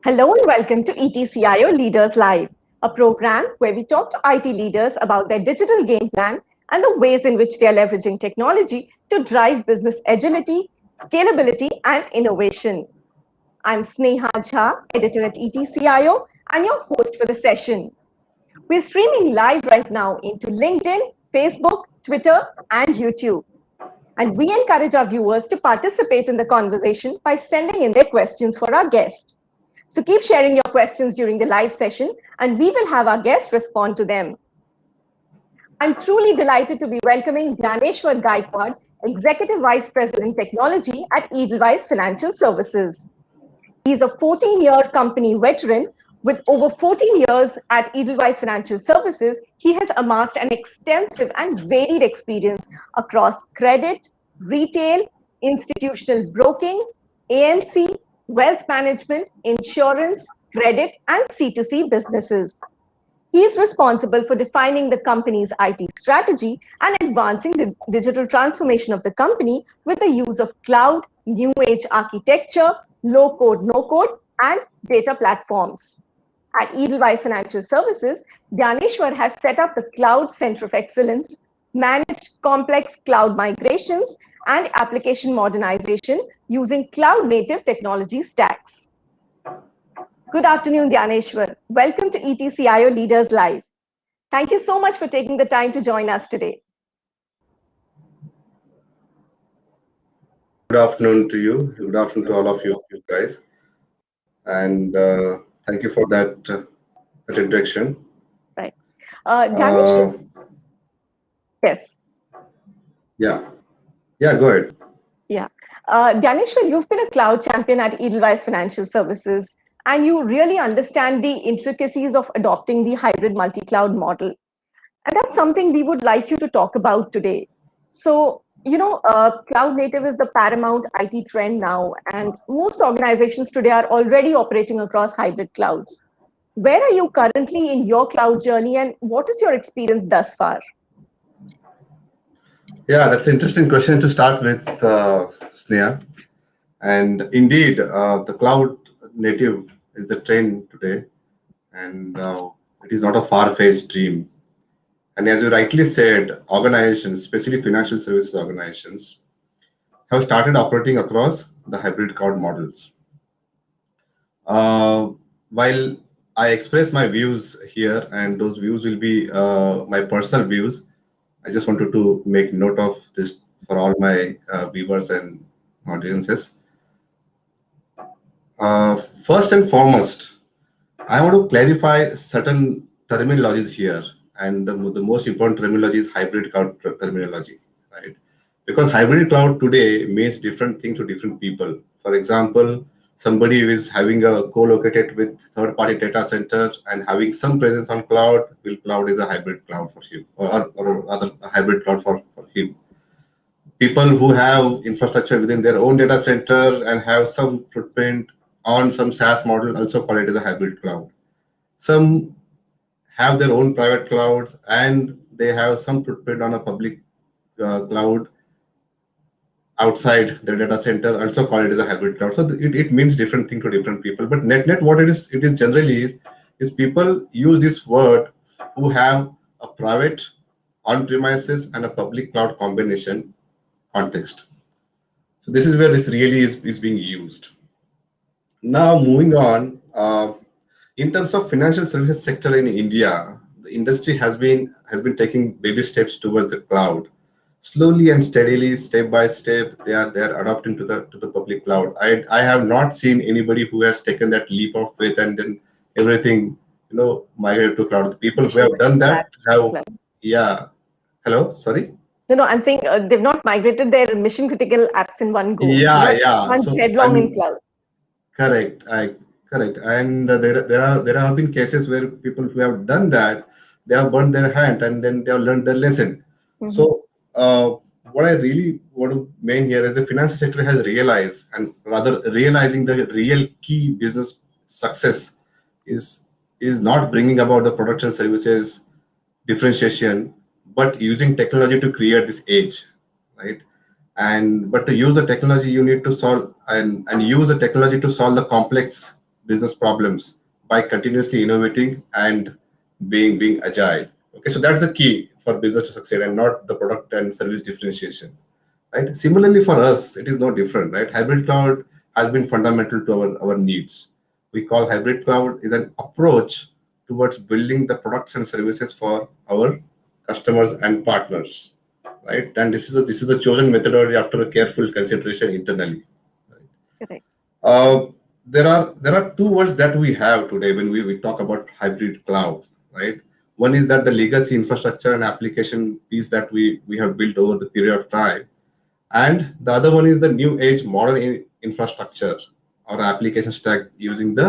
Hello and welcome to ETCIO Leaders Live, a program where we talk to IT leaders about their digital game plan and the ways in which they are leveraging technology to drive business agility, scalability, and innovation. I'm Sneha Jha, editor at ETCIO, and your host for the session. We're streaming live right now into LinkedIn, Facebook, Twitter, and YouTube. And we encourage our viewers to participate in the conversation by sending in their questions for our guest. So keep sharing your questions during the live session, and we will have our guests respond to them. I'm truly delighted to be welcoming Dnyaneshwar Gaikwad, Executive Vice President Technology at Edelweiss Financial Services. He's a 14-year company veteran. With over 14 years at Edelweiss Financial Services, he has amassed an extensive and varied experience across credit, retail, institutional broking, AMC, wealth management, insurance, credit, and C2C businesses. He is responsible for defining the company's IT strategy and advancing the digital transformation of the company with the use of cloud, new age architecture, low code, no code, and data platforms. At Edelweiss Financial Services, Dnyaneshwar has set up the Cloud Center of Excellence, managed complex cloud migrations, and application modernization using cloud-native technology stacks. Good afternoon, Dnyaneshwar. Welcome to ETCIO Leaders Live. Thank you so much for taking the time to join us today. Good afternoon to you. Good afternoon to all of you guys. And thank you for that introduction. Right. Dnyaneshwar. Yes. Yeah, go ahead. Yeah. Dnyaneshwar, you've been a cloud champion at Edelweiss Financial Services, and you really understand the intricacies of adopting the hybrid multi-cloud model. And that's something we would like you to talk about today. So, cloud native is the paramount IT trend now, and most organizations today are already operating across hybrid clouds. Where are you currently in your cloud journey, and what is your experience thus far? Yeah, that's an interesting question to start with, Sneha. And indeed, the cloud native is the trend today, and it is not a far-fetched dream. And as you rightly said, organizations, especially financial services organizations, have started operating across the hybrid cloud models. While I express my views here, and those views will be my personal views, I just wanted to make note of this for all my viewers and audiences. First and foremost, I want to clarify certain terminologies here, and the most important terminology is hybrid cloud terminology, right? Because hybrid cloud today means different things to different people. For example, somebody who is having a co-located with third-party data center and having some presence on cloud, cloud is a hybrid cloud for him, or rather a hybrid cloud for him. People who have infrastructure within their own data center and have some footprint on some SaaS model also call it as a hybrid cloud. Some have their own private clouds and they have some footprint on a public cloud outside their data center, also call it as a hybrid cloud. So it means different thing to different people. But net what it is generally is people use this word who have a private on-premises and a public cloud combination context. So this is where this really is being used. Now moving on, in terms of financial services sector in India, the industry has been taking baby steps towards the cloud. Slowly and steadily, step by step, they are adopting to the public cloud. I have not seen anybody who has taken that leap of faith and then everything migrated to cloud. The people who have done that have Hello, sorry. No, I'm saying they've not migrated their mission critical apps in one go. One headlong in cloud. Correct. Correct. And there have been cases where people who have done that, they have burned their hand and then they have learned their lesson. Mm-hmm. So what I really want to main here is the finance sector has realized, and rather realizing the real key business success is not bringing about the product and services differentiation, but using technology to create this edge, right? But to use the technology, you need to solve and use the technology to solve the complex business problems by continuously innovating and being agile. Okay, so that's the key for business to succeed, and not the product and service differentiation. Right. Similarly, for us, it is no different. Right. Hybrid cloud has been fundamental to our needs. We call hybrid cloud is an approach towards building the products and services for our customers and partners. Right. And this is a chosen methodology after a careful consideration internally. Correct. Uh, there are two words that we have today when we talk about hybrid cloud, right? One is that the legacy infrastructure and application piece that we have built over the period of time, and the other one is the new age modern infrastructure or application stack using the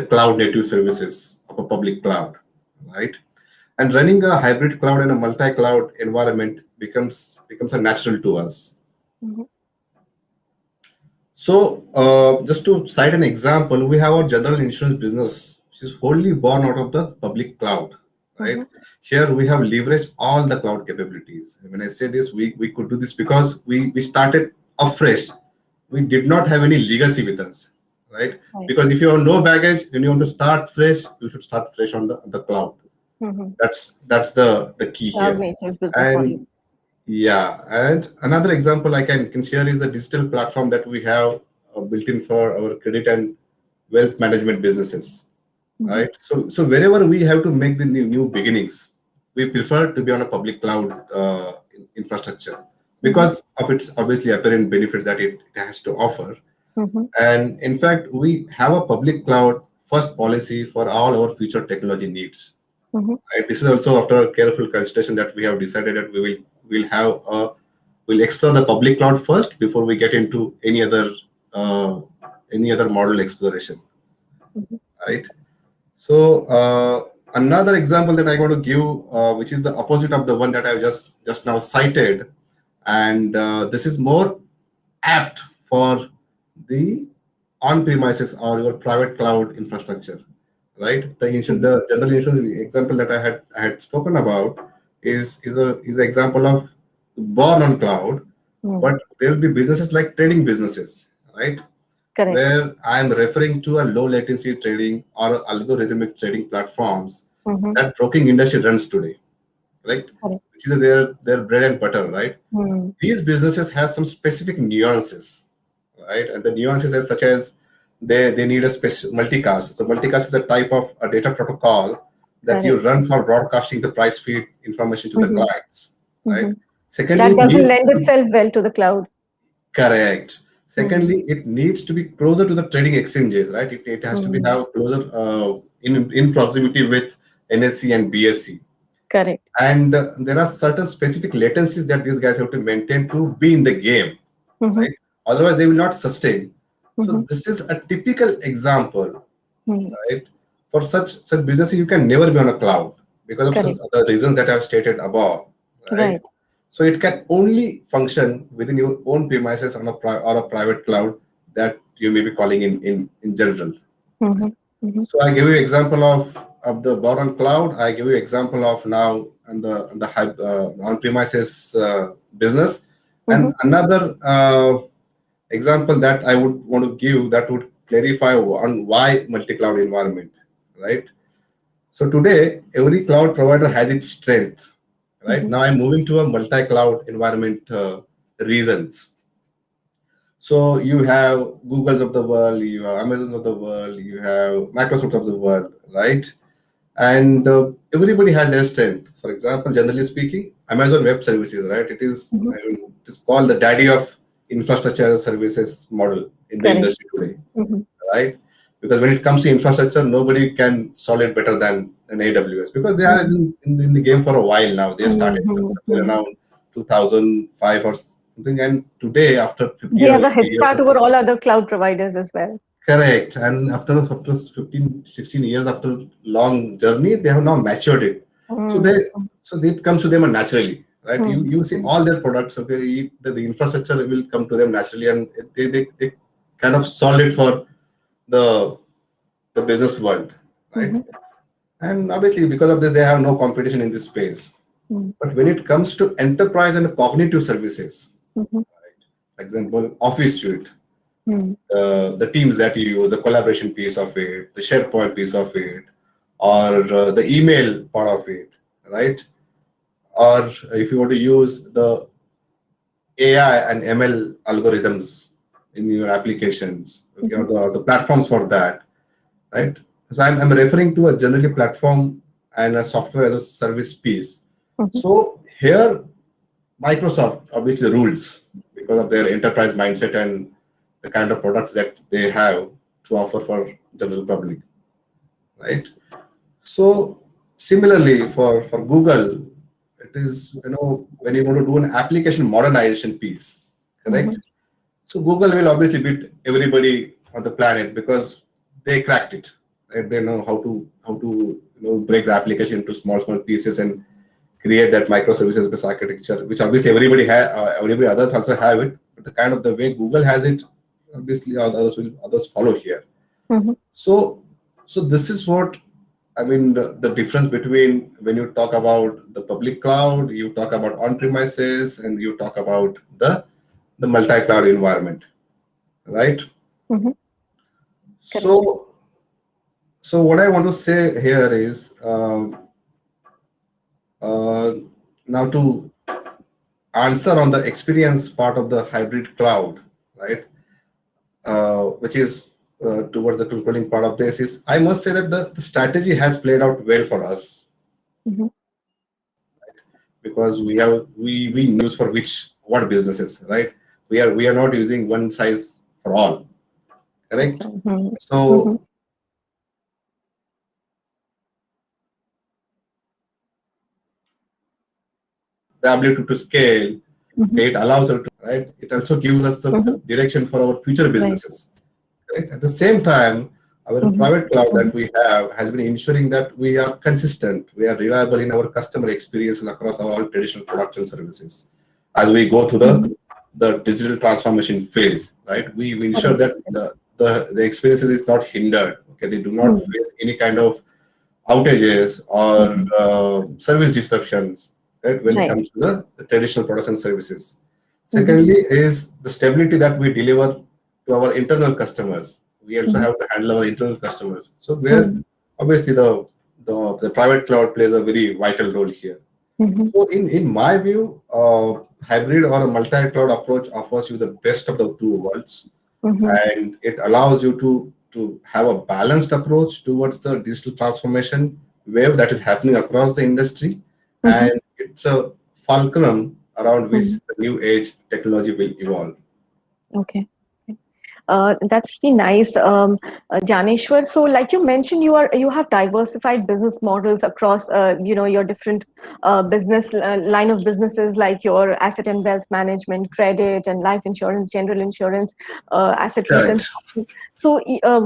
cloud native services of a public cloud, right? And running a hybrid cloud and a multi-cloud environment becomes a natural to us. Mhm. So, just to cite an example, we have our general insurance business, which is wholly born out of the public cloud, right? Mhm. Here we have leveraged all the cloud capabilities. And when I say this, we could do this because we started afresh. We did not have any legacy with us, right? Right. Because if you have no baggage, when you want to start fresh, you should start fresh on the cloud. Mhm. That's the key Cloud here. native business And model. yeah, and another example I can share is the digital platform that we have built in for our credit and wealth management businesses, Mhm. right? So wherever we have to make the new beginnings, we prefer to be on a public cloud infrastructure Mhm. because of its obviously apparent benefits that it has to offer. Mhm. And in fact, we have a public cloud first policy for all our future technology needs. Mhm. Right? This is also after a careful consideration that we have decided that we'll explore the public cloud first before we get into uh, any other model exploration, Mhm. right? So another example that I want to give, which is the opposite of the one that I've just now cited, and this is more apt for the on-premises or your private cloud infrastructure, right? Mhm. The general insurance example that I had spoken about is an example of born on cloud, Mhm. but there will be businesses like trading businesses, right? Correct. Where I am referring to a low latency trading or algorithmic trading platforms Mhm. that broking industry runs today, right? Correct. Which is their bread and butter, right? Mhm. These businesses have some specific nuances, right? And the nuances are such as they need a special multicast. So multicast is a type of a data protocol that you Correct. run for broadcasting the price feed information to the Mhm. clients, right? Mhm. Secondly, That it doesn't needs lend to be itself well to the cloud. correct. Mhm. Secondly, it needs to be closer to the trading exchanges, right? It has to be Mhm. have closer in proximity with NSC and BSC. Correct. And there are certain specific latencies that these guys have to maintain to be in the game, Mhm. right? Otherwise, they will not sustain. So Mhm. this is a typical example, Mhm. right? For such businesses, you can never be on a cloud because of Correct. the reasons that I've stated above, right? Right. So it can only function within your own premises on or a private cloud that you may be calling in general. Mhm. Mhm. So I give you example of the bottom cloud. I give you example of now on the on-premises business, Mhm. and another example that I would want to give that would clarify on why multi-cloud environment, right? So today every cloud provider has its strength, right? Mhm. Now I'm moving to a multi-cloud environment reasons. So you have Googles of the world, you have Amazons of the world, you have Microsoft of the world, right? And everybody has their strength. For example, generally speaking, Amazon Web Services, right? Mhm. It is called the daddy of infrastructure as a services model in the Correct. industry today, Mhm. right? Because when it comes to infrastructure, nobody can solve it better than AWS because they are Mhm. in the game for a while now. They started Mhm. somewhere Mhm. around 2005 or something, and today after 50 They or have a 80 head years start of over all other cloud providers as well. correct, and after 15, 16 years after long journey, they have now matured it. So they Mhm. so it comes to them naturally, right? You see Mhm. all their products, okay, the infrastructure will come to them naturally, and they kind of solve it for the the business world, right? Mhm. And obviously, because of this, they have no competition in this space. Mhm. But when it comes to enterprise and cognitive services, Mhm. right? Example, Office Suite. Hmm. the teams that you use, the collaboration piece of it, the SharePoint piece of it, or the email part of it, right? Or if you want to use the AI and ML algorithms in your applications, okay, Mhm. or the platforms for that, right? So I'm referring to a generally platform and a software as a service piece. Mhm. So here, Microsoft obviously rules because of their enterprise mindset and the kind of products that they have to offer for general public, right? So similarly for Google, it is, when you want to do an application modernization piece, correct? Mhm. So Google will obviously beat everybody on the planet because they cracked it. Right? They know how to break the application into small pieces and create that microservices based architecture, which obviously everybody others also have it. But the kind of the way Google has it, obviously others follow here. Mhm. So this is what I mean. The difference between when you talk about the public cloud, you talk about on-premises, and you talk about the multi-cloud environment, right? Mhm. Correct. So, what I want to say here is uh, now to answer on the experience part of the hybrid cloud, right? Which is towards the concluding part of this is I must say that the strategy has played out well for us Mhm. because we use for which what businesses, right? We are not using one size for all, That's correct? all. Mhm. Mhm. So the ability to scale, Mhm. okay, it allows us to, right? It also gives us the Mhm. direction for our future Right. businesses. Right? At the same time, our Mhm. private cloud Mhm. that we have has been ensuring that we are consistent, we are reliable in our customer experiences across all traditional products and services. As we go through Mhm. the digital transformation phase, right? We ensure Correct. that Correct. the experiences is not hindered. Okay, they do not Mhm. face any kind of outages or Mhm. service disruptions, right, when it Right. comes to the traditional products and services. Mhm. Secondly, is the stability that we deliver to our internal customers. We also Mhm. have to handle our internal customers. So where Mhm. obviously the private cloud plays a very vital role here. Mhm. So in my view, hybrid or a multi-cloud approach offers you the best of the two worlds, Mhm. and it allows you to have a balanced approach towards the digital transformation wave that is happening across the industry, Mhm. and it's a fulcrum around which Mhm. the new age technology will evolve. Okay. That's really nice, Dnyaneshwar. So, like you mentioned, you have diversified business models across, your different business line of businesses, like your asset and wealth management, credit and life insurance, general insurance, asset Correct. reconstruction. So,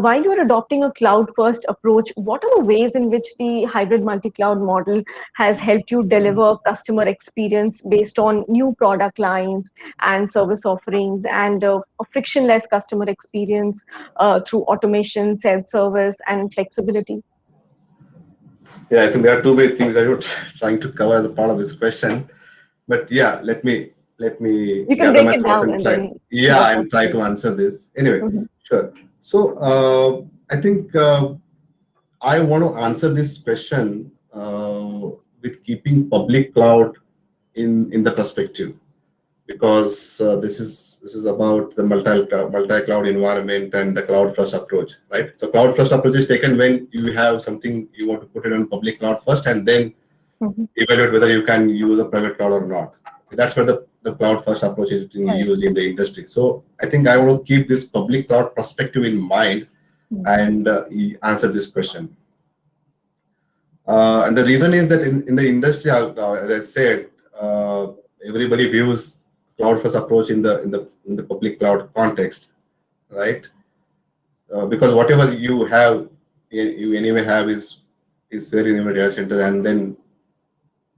while you are adopting a cloud-first approach, what are the ways in which the hybrid multi-cloud model has helped you deliver customer experience based on new product lines and service offerings and a frictionless customer experience through automation, self-service, and flexibility? Yeah, I think there are two main things I was trying to cover as a part of this question. But yeah, let me You can gather break my it thoughts down and and try. then give Yeah, us more and try details. to answer this. Anyway, Mhm. sure. So I think I want to answer this question with keeping public cloud in the perspective because this is about the multi cloud environment and the cloud first approach, right? So cloud first approach is taken when you have something you want to put it on public cloud first and then Mhm. evaluate whether you can use a private cloud or not. That's where the cloud first approach is being Right. used in the industry. So I think I want to keep this public cloud perspective in mind Mhm. and answer this question. And the reason is that in the industry, as I said, everybody views cloud first approach in the public cloud context, right? Because whatever you have, you anyway have is there in your data center, and then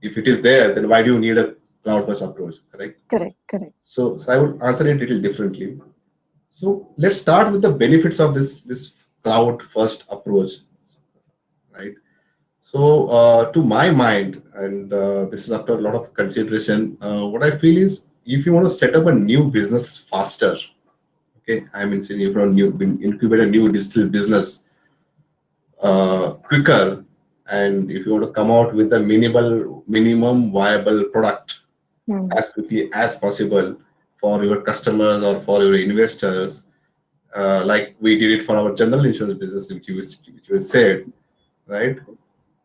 if it is there, then why do you need a cloud first approach, correct? Correct. Correct. So I would answer it a little differently. So let's start with the benefits of this cloud first approach, right? So, to my mind, and this is after a lot of consideration, what I feel is if you want to set up a new business faster, Okay, I mean, so if you incubate a new digital business quicker, and if you want to come out with a minimum viable product as quickly as possible for your customers or for your investors, like we did it for our general insurance business, which was said, right?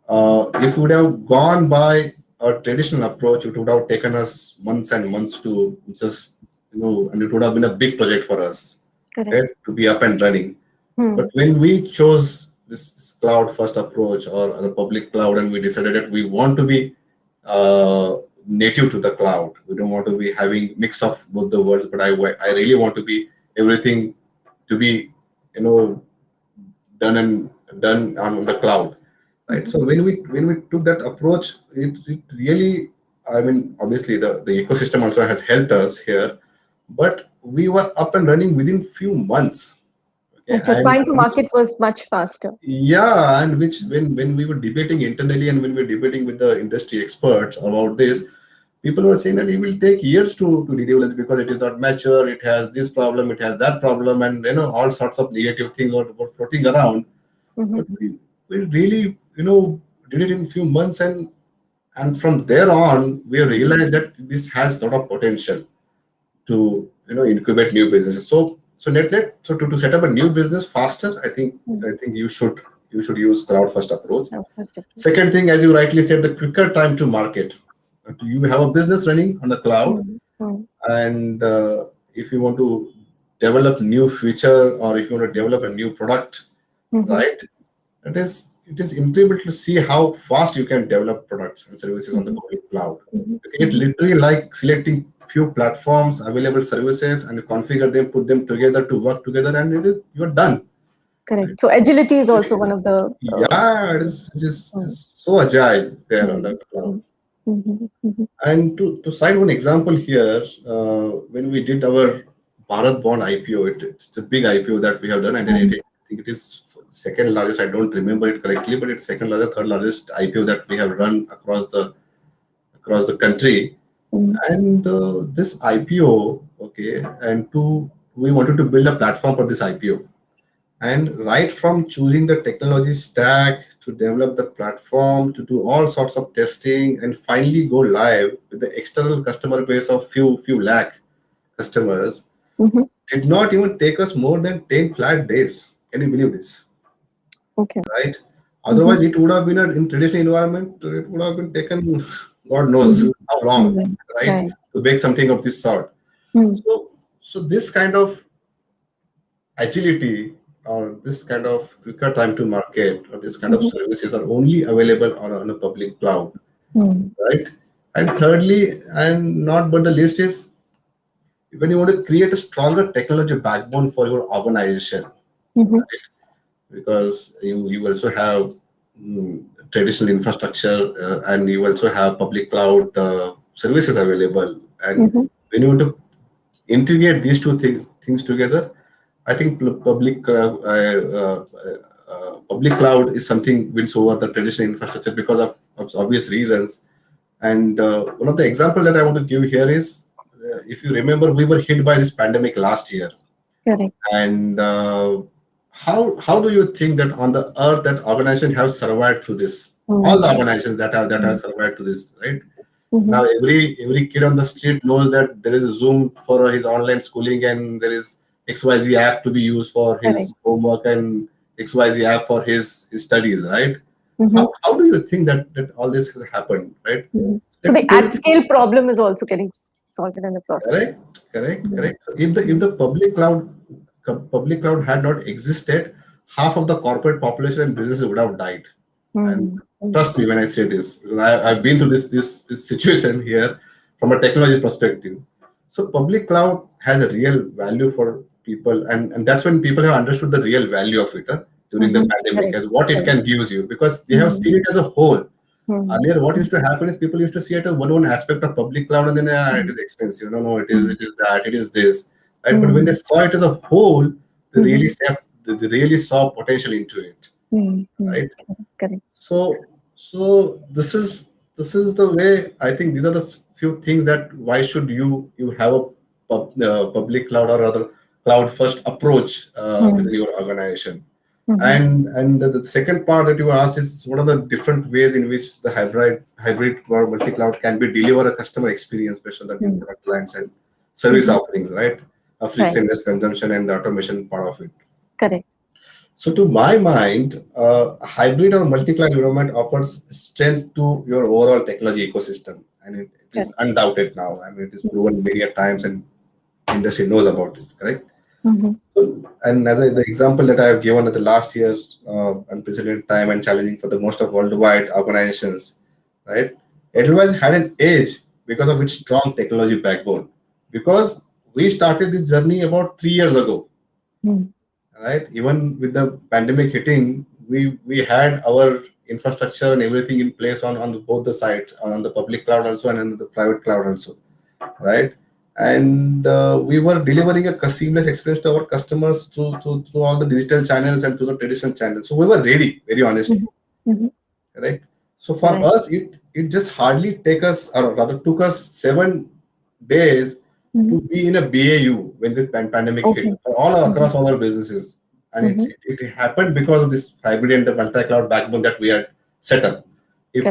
If we would have gone by a traditional approach, it would have taken us months and months to just, and it would have been a big project for us, right, Correct. to be up and running. But when we chose this cloud first approach or a public cloud, and we decided that we want to be native to the cloud, we don't want to be having mix of both the worlds, but I really want to be everything to be, done on the cloud, right? So when we took that approach, it really, I mean, obviously the ecosystem also has helped us here, but we were up and running within few months. Okay, And so and time to market was much faster. yeah, and which when we were debating internally and when we were debating with the industry experts about this, people were saying that it will take years to reduce because it is not mature, it has this problem, it has that problem, and all sorts of negative things were floating around. But we really did it in a few months, and from there on we realized that this has a lot of potential to incubate new businesses. So net so to set up a new business faster, I think you should use cloud first approach. Second thing, as you rightly said, the quicker time to market. You have a business running on the cloud, and if you want to develop new feature or if you want to develop a new product, right, it is incredible to see how fast you can develop products and services on the public cloud. It literally like selecting few platforms, available services, and you configure them, put them together to work together, and you're done. Correct. So agility is also one of the. Yeah, it is so agile there on the cloud. And to cite one example here, when we did our Bharat Bond IPO, it's a big IPO that we have done, and then I think it is second largest. I don't remember it correctly, but it's second largest, third largest IPO that we have run across the country. And this IPO, okay, and we wanted to build a platform for this IPO. And right from choosing the technology stack to develop the platform to do all sorts of testing and finally go live with the external customer base of few lakh customers, did not even take us more than 10 flat days. Can you believe this? Okay. Right? Otherwise, it would have been in traditional environment, it would have been taken, God knows how long, right, to make something of this sort. So this kind of agility or this kind of quicker time to market or this kind of services are only available on a public cloud, right? And thirdly, and not but the least, is when you want to create a stronger technology backbone for your organization, right? Because you also have traditional infrastructure and you also have public cloud services available, and when you want to integrate these two things together, I think public cloud is something wins over the traditional infrastructure because of obvious reasons. And one of the examples that I want to give here is, if you remember, we were hit by this pandemic last year. Correct. And how do you think that on the earth that organizations have survived through this? All the organizations that have survived through this, right? Now every kid on the street knows that there is a Zoom for his online schooling, and there is XYZ app to be used for his homework and XYZ app for his studies, right? How do you think that all this has happened, right? So the at-scale problem is also getting solved in the process. Correct. So if the public cloud had not existed, half of the corporate population and businesses would have died. And trust me when I say this, because I've been through this situation here from a technology perspective. So public cloud has a real value for people, and that's when people have understood the real value of it during the pandemic, as what it can give you, because they have seen it as a whole. Earlier, what used to happen is people used to see it as one aspect of public cloud, and then it is expensive. No, it is that, it is this, right? But when they saw it as a whole, they really saw potential into it, right? Correct. So this is the way. I think these are the few things that why should you have a public cloud or rather cloud first approach within your organization. And the second part that you asked is what are the different ways in which the hybrid or multi-cloud can be deliver a customer experience based on the new product lines and service offerings, right? A frictionless consumption and the automation part of it. Correct. So to my mind, hybrid or multi-cloud environment offers strength to your overall technology ecosystem, and it is undoubted now. I mean, it is proven many a times, and industry knows about this, correct? So, and as the example that I have given at the last year's unprecedented time and challenging for the most of worldwide organizations, right? Edelweiss had an edge because of its strong technology backbone. Because we started this journey about 3 years ago, right? Even with the pandemic hitting, we had our infrastructure and everything in place on both the sides, on the public cloud also and on the private cloud also, right? And we were delivering a seamless experience to our customers through all the digital channels and through the traditional channels. So we were ready, very honestly, right? So for us, it just hardly took us 7 days to be in a BAU when the pandemic hit all across all our businesses, and it happened because of this hybrid and the multi-cloud backbone that we had set up. If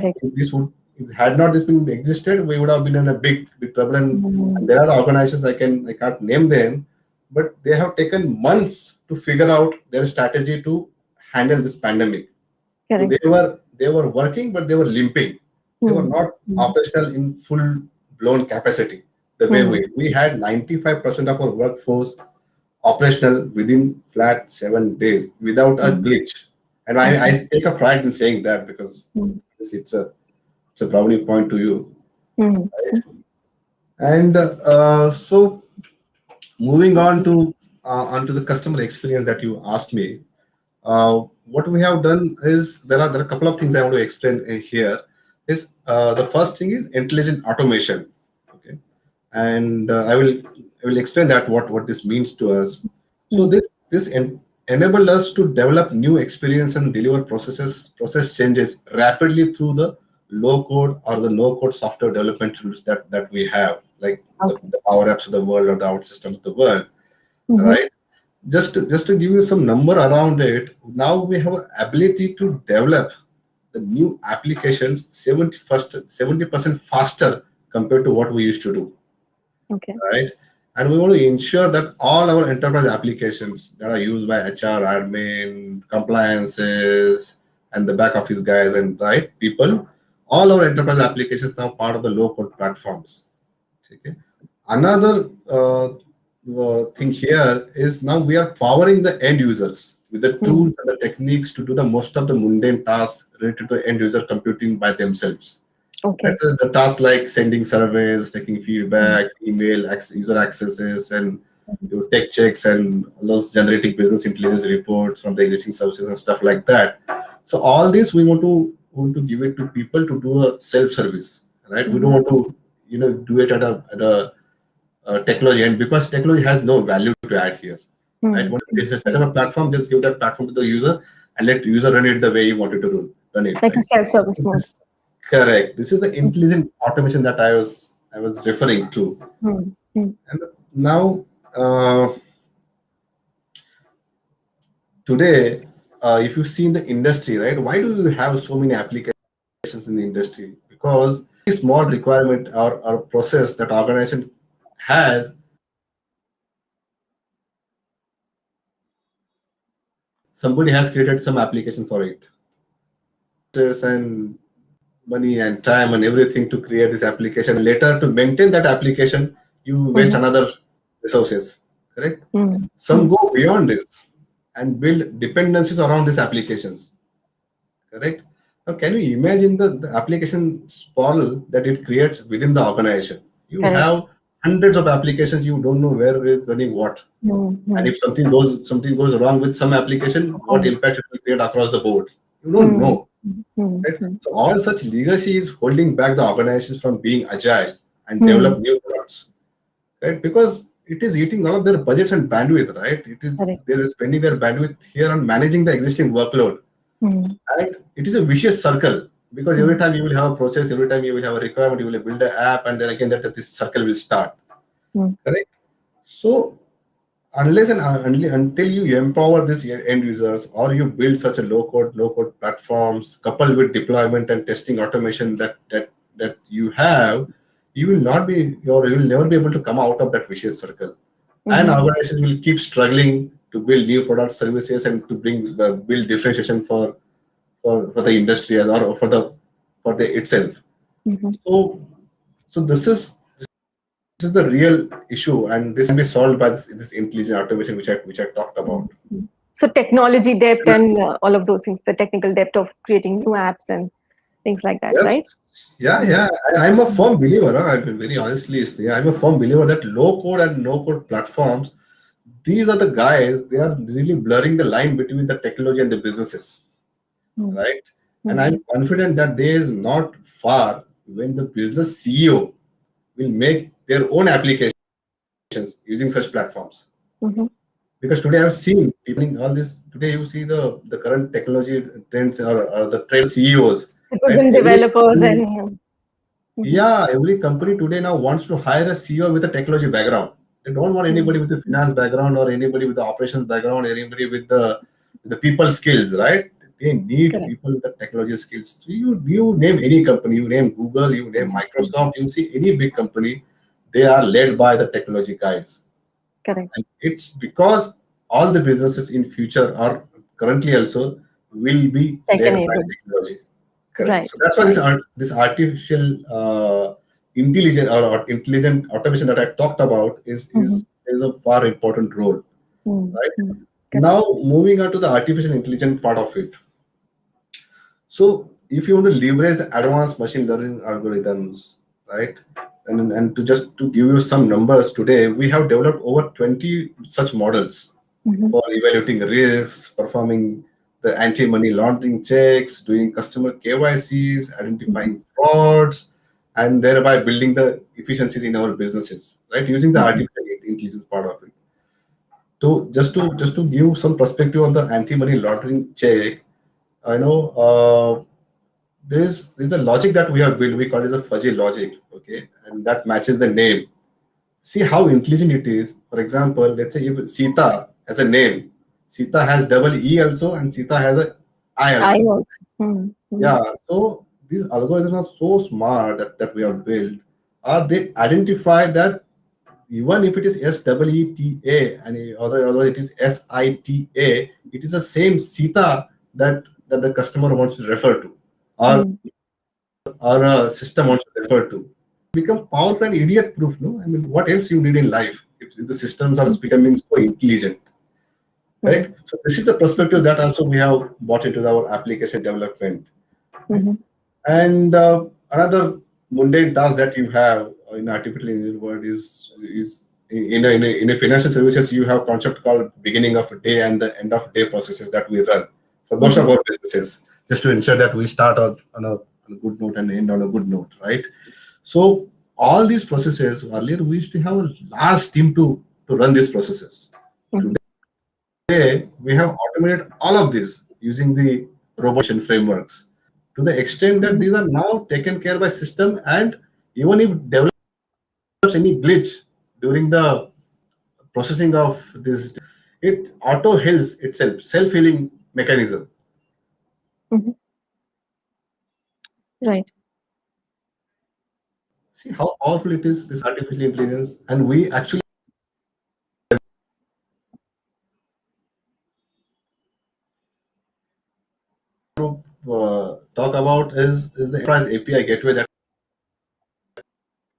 had not this been existed, we would have been in a big trouble. And there are organizations I can't name them, but they have taken months to figure out their strategy to handle this pandemic. So they were working, but they were limping. They were not operational in full blown capacity. The way we had 95% of our workforce operational within flat 7 days without a glitch. And I take a pride in saying that because it's a brownie point to you. Right? And so moving on to onto the customer experience that you asked me, what we have done is there are a couple of things I want to explain here. Is the first thing is intelligent automation. Okay, and I will explain that what this means to us. So this enabled us to develop new experience and deliver process changes rapidly through the low code or the no code software development tools that we have, like the Power Apps of the world or the OutSystems of the world, right? Just to give you some number around it, now we have an ability to develop the new applications 70% faster compared to what we used to do. Right? And we want to ensure that all our enterprise applications that are used by HR, admin, compliances, and the back office guys and people, all our enterprise applications now part of the low-code platforms. Okay. Another thing here is now we are powering the end users with the tools and the techniques to do the most of the mundane tasks related to end user computing by themselves. The tasks like sending surveys, taking feedback, email, user accesses, and tech checks, and those generating business intelligence reports from the existing services and stuff like that. So all this we want to give it to people to do a self-service, right? We don't want to do it at a technology, and because technology has no value to add here, right? When you set up a platform, just give that platform to the user and let the user run it the way you want it to run it. Like a self-service mode. Correct. This is the intelligent automation that I was referring to. And now, today, if you see in the industry, right, why do you have so many applications in the industry? Because a small requirement or process that organization has, somebody has created some application for it. And money and time and everything to create this application. Later, to maintain that application, you waste another resources, correct? Some go beyond this and build dependencies around these applications, correct? Now, can you imagine the application sprawl that it creates within the organization? You have hundreds of applications, you don't know where it is running what. And if something goes wrong with some application, what impact it will create across the board? You don't know. Right? So all such legacy is holding back the organizations from being agile and develop new products, right? Because it is eating all of their budgets and bandwidth, right? They are spending their bandwidth here on managing the existing workload, and it is a vicious circle because every time you will have a process, every time you will have a requirement, you will build the app, and then again this circle will start, correct? So unless and until you empower these end users, or you build such a low code platforms coupled with deployment and testing automation that you have, you will not be, or you will never be able to come out of that vicious circle. And organizations will keep struggling to build new products, services, and to bring build differentiation for the industry or for the itself. So this is the real issue, and this can be solved by this intelligent automation which I talked about. So technology depth and all of those things, the technical depth of creating new apps and things like that, Yes. right? Yeah, yeah. I'm a firm believer. Huh? I've been very honestly, Sneha, I'm a firm believer that low code and no code platforms, these are the guys, they are really blurring the line between the technology and the businesses, right? And I'm confident that there is not far when the business CEO will make their own applications using such platforms. Because today I've seen people in all this. Today you see the current technology trends, or the trend CEOs, right? Citizen developers and Yeah, every company today now wants to hire a CEO with a technology background. They don't want anybody with a finance background, or anybody with the operations background, or anybody with the people skills, right? They need correct, people with the technology skills. So you name any company, you name Google, you name Microsoft, you see any big company, they are led by the technology guys. correct. And it's because all the businesses in future, or currently also, will be Tech led by enabled, technology. Correct. right, So that's why right. this artificial intelligence, or intelligent automation that I talked about is a far important role, right? Correct. Now moving on to the artificial intelligence part of it. So if you want to leverage the advanced machine learning algorithms, right? And to give you some numbers, today we have developed over 20 such models for evaluating risks, performing the anti-money laundering checks, doing customer KYCs, identifying frauds, and thereby building the efficiencies in our businesses, right? Using the artificial intelligence part of it. So just to give some perspective on the anti-money laundering check, I know there's a logic that we have built. We call it a fuzzy logic, okay, and that matches the name. See how intelligent it is. For example, let's say if Sita has a name, Sita has double E also, and Sita has a I I also. also. Yeah. So these algorithms are so smart that we have built. Are they identify that even if it is SEETA and otherwise it is SITA, it is the same Sita that the customer wants to refer to, or a system wants to refer to. Become powerful and idiot proof, no? I mean, what else you need in life if the systems are becoming so intelligent, right? So this is the perspective that also we have brought into our application development. And another mundane task that you have in artificial engineering world is in a financial services, you have concept called beginning of a day and the end of day processes that we run for most of our businesses, just to ensure that we start on a good note and end on a good note, right? So all these processes, earlier we used to have a large team to run these processes. Today we have automated all of this using the robotic frameworks, to the extent that these are now taken care by system, and even if develops any glitch during the processing of this, it auto heals itself, self-healing mechanism. Right. See how powerful it is, this artificial intelligence, and we actually talk about is the enterprise API gateway that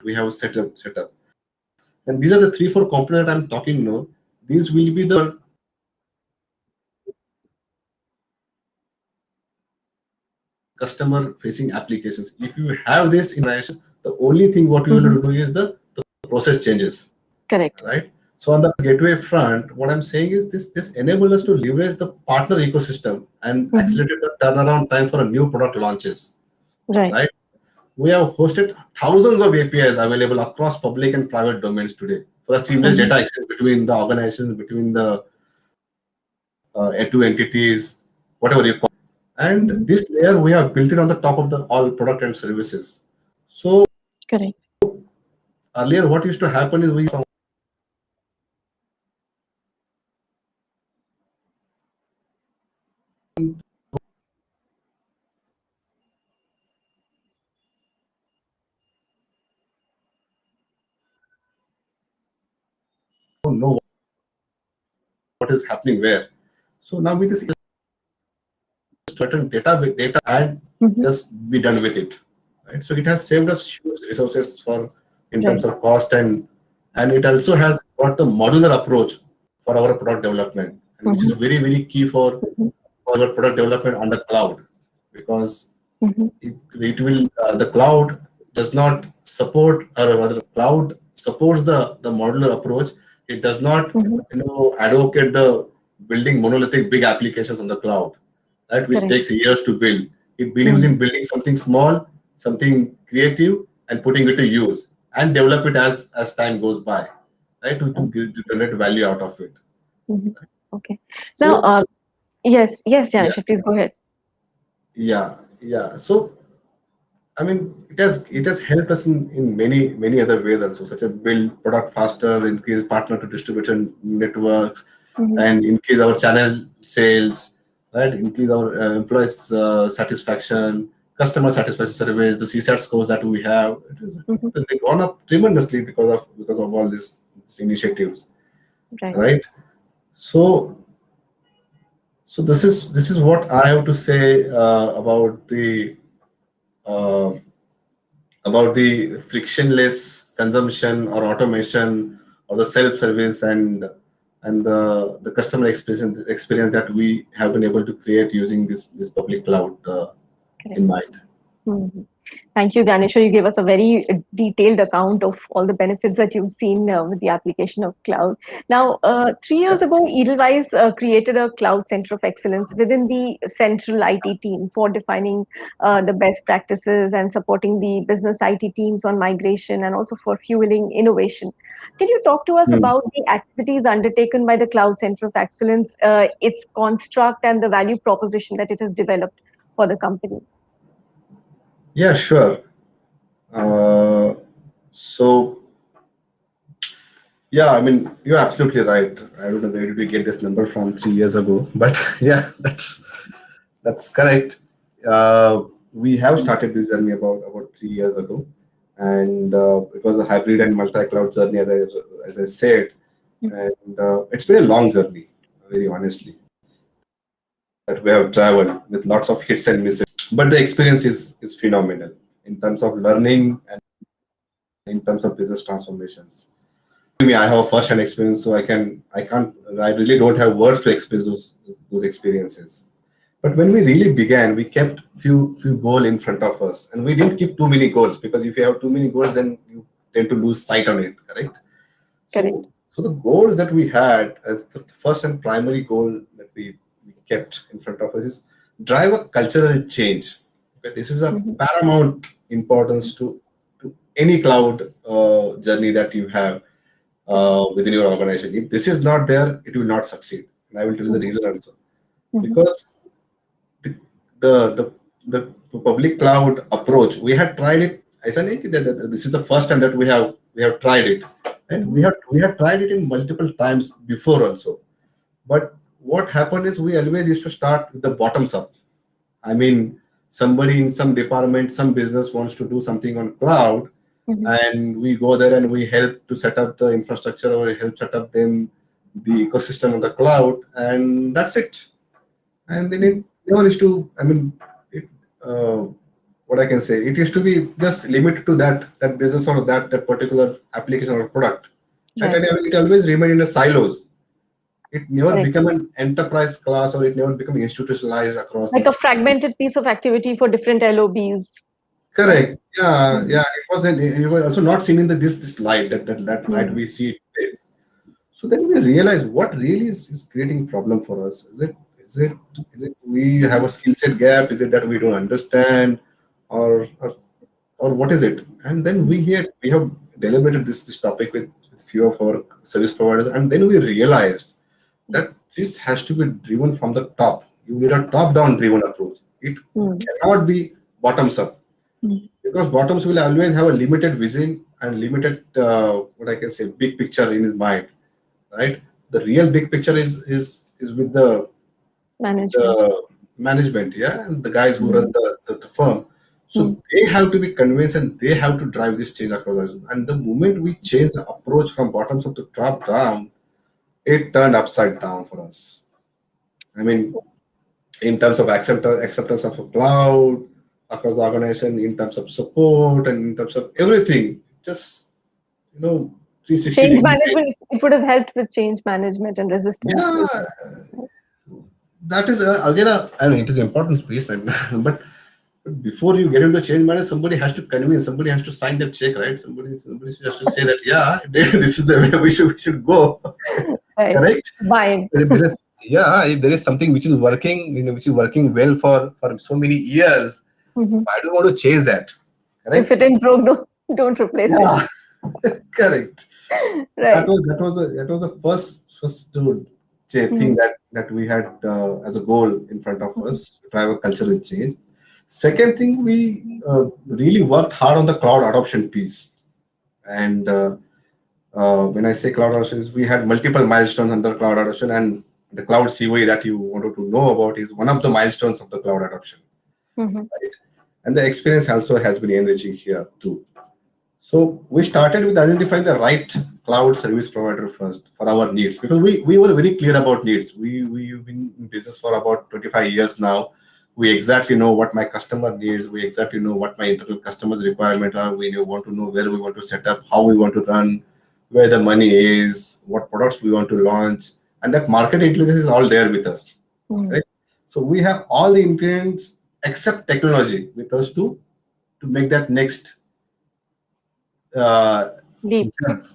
we have set up. And these are the 3-4 components I'm talking now. These will be the customer facing applications. If you have this in the only thing what you will do is the process changes. Correct. Right. So on the gateway front, what I'm saying is this enables us to leverage the partner ecosystem and accelerate the turnaround time for a new product launches. Right. We have hosted thousands of APIs available across public and private domains today for a seamless data exchange between the organizations, between the two entities, whatever you call. And this layer we have built it on the top of the all product and services. So Correct. earlier, what used to happen is we what is happening where. So now with this certain data and just be done with it, right? So it has saved us huge resources for in terms of cost, and it also has got the modular approach for our product development, and which is very very key for our product development on the cloud, because it will the cloud does not support, or rather cloud supports the modular approach. It does not advocate the building monolithic big applications on the cloud, right, which takes years to build. It believes in building something small, something creative, and putting it to use and develop it as time goes by, right, to generate value out of it. Okay. So Now, yes, yeah, Dnyaneshwar, please go ahead. yeah. So I mean, it has helped us in many other ways also, such as build product faster, increase partner to distribution networks, and increase our channel sales, right? Increase our employees' satisfaction, customer satisfaction surveys, the CSAT scores that we have. They've gone up tremendously because of all these initiatives, right? So this is what I have to say uh, about the frictionless consumption or automation or the self-service and the customer experience that we have been able to create using this public cloud in mind. Thank you, Dnyaneshwar. You gave us a very detailed account of all the benefits that you've seen with the application of cloud. Now, 3 years ago, Edelweiss created a cloud center of excellence within the central IT team for defining the best practices and supporting the business IT teams on migration and also for fueling innovation. Can you talk to us about the activities undertaken by the cloud center of excellence, its construct, and the value proposition that it has developed for the company? Yeah, sure. So yeah, I mean, you're absolutely right. I don't know where did we get this number from 3 years ago, but yeah, that's correct. We have started this journey about 3 years ago, and it was a hybrid and multi-cloud journey, as I said, and it's been a long journey, very honestly, that we have traveled with lots of hits and misses. But the experience is phenomenal in terms of learning and in terms of business transformations. I have a first-hand experience, so I really don't have words to express those experiences. But when we really began, we kept few goals in front of us, and we didn't keep too many goals, because if you have too many goals, then you tend to lose sight on it. Correct. So the goals that we had as the first and primary goal that we kept in front of us is drive a cultural change. Okay? This is a paramount importance to any cloud journey that you have within your organization. If this is not there, it will not succeed. And I will tell you the reason also. Because the public cloud approach, we had tried it. I said that this is the first time that we have tried it, and we have tried it in multiple times before also. But what happened is we always used to start with the bottoms up. I mean, somebody in some department, some business wants to do something on cloud, and we go there and we help to set up the infrastructure, or help set up them the ecosystem on the cloud, and that's it. And then it never used to. I mean, what I can say, it used to be just limited to that business or that particular application or product. And it always remained in the silos. It never became an enterprise class, or it never became institutionalized across. Like a fragmented piece of activity for different LOBs. Correct. Yeah. It was also not seen in this light that light we see today. So then we realize what really is creating problem for us. Is it we have a skill set gap? Is it that we don't understand, or what is it? And then we have deliberated this topic with few of our service providers, and then we realized that this has to be driven from the top. You need a top-down driven approach. It cannot be bottoms up, because bottoms will always have a limited vision and limited what I can say, big picture in his mind, right? The real big picture is with the management, yeah, and the guys who run the firm. So they have to be convinced, and they have to drive this change across. And the moment we change the approach from bottoms up to top down, it turned upside down for us. I mean, in terms of acceptance of a cloud across the organization, in terms of support, and in terms of everything, just, 360 Change degree. management, it would have helped with change management and resistance Yeah, facing. that is again, I mean, it is important piece, and but before you get into change management, somebody has to convince, somebody has to sign that check, right? Somebody has to say that, yeah, this is the way we should go. Right. Correct? Buying. If there is, yeah, if there is something which is working, which is working well for so many years, Mhm. why do you want to chase that? If it Correct? ain't broke, don't replace it. Yeah, correct. That Right. was the first thing Mhm. that we had as a goal in front of us to drive a cultural change. Second thing, we really worked hard on the cloud adoption piece. And when I say cloud adoption, is we had multiple milestones under cloud adoption, and the cloud COE that you wanted to know about is one of the milestones of the cloud adoption. Mhm. Right? And the experience also has been enriching here too. So we started with identifying the right cloud service provider first for our needs, because we were very clear about needs. We've been in business for about 25 years now. We exactly know what my customer needs. We exactly know what my internal customers' requirements are. We want to know where we want to set up, how we want to run, where the money is, what products we want to launch, and that market intelligence is all there with us. Mhm. Right? So we have all the ingredients except technology with us to make that next uh, Leap. jump.